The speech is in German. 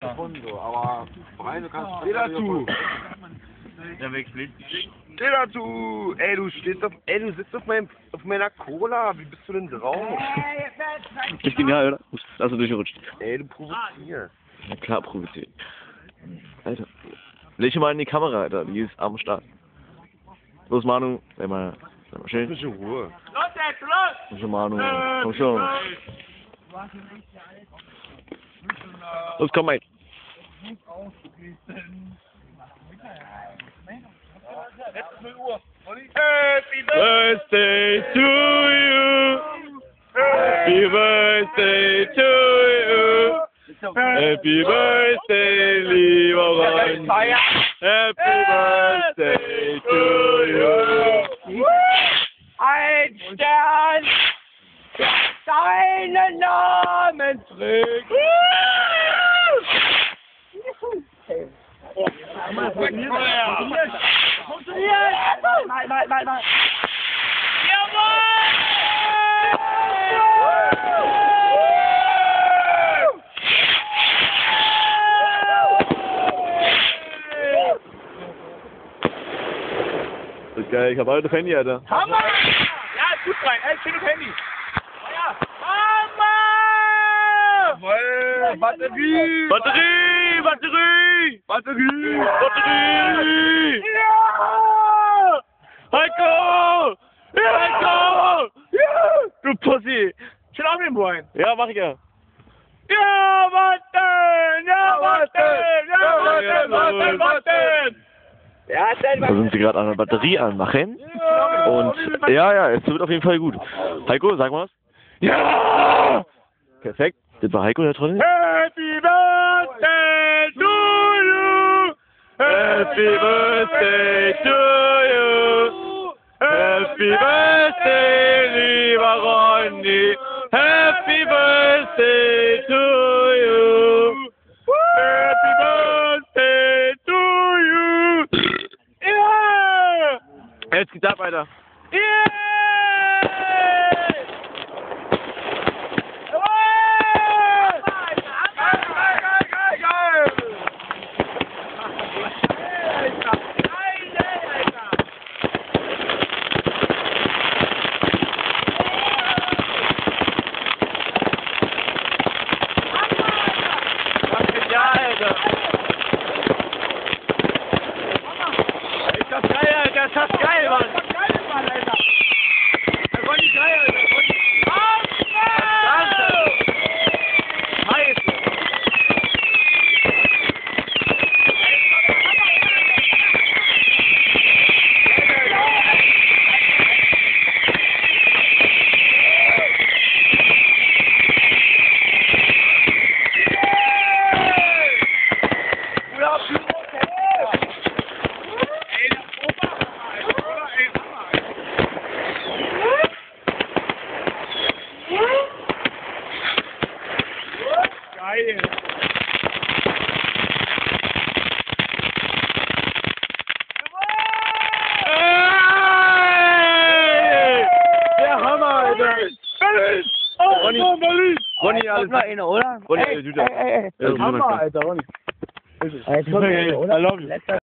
Aber Vereine kannst du... Steh dazu! Der wechselt. Steh dazu! Ey, du sitzt auf meiner Cola. Wie bist du denn drauf? Ist genial, oder? Also durchgerutscht. Ey, du provozierst. Ja klar, provoziert. Alter. Leg mal in die Kamera, Alter. Die ist am Start. Los, Manu. Sei mal schön. Bisschen Ruhe. Komm schon, Manu. Komm schon. Los, komm, Mike. Happy birthday to you. Happy birthday to you. Happy birthday, lieber Ron. Happy birthday to you. Ein Stern, der deinen Namen trägt. Funktioniert! Mal. Das ist geil, ich hab heute Handy, Alter. Hammer! Ja, ist gut rein. Ey, schick Handy. Ja. Hammer! Jawohl! Batterie! Batterie! Ja! Heiko! Ja, Heiko! Ja! Du Pussy! Chill auf den Boy. Ja, mach ich ja. Ja, warten! Ja, Da sind sie gerade an der Batterie anmachen. Und ja, es wird auf jeden Fall gut. Heiko, sag mal was. Ja! Perfekt. Das war Heiko, der Troll. Happy Birthday to you! Happy Birthday to you! Happy Birthday, lieber Ronny! Happy Birthday to you! Happy Birthday to you! Ja! Jetzt geht's ab, Alter. Das ist geil, Mann! Alter! Der Ronny geil, Alter! Geil! Der Hammer, Alter! Ronny, alles mal einer, oder? Ronny, Süder. Hammer, Alter, Ronny. I love you.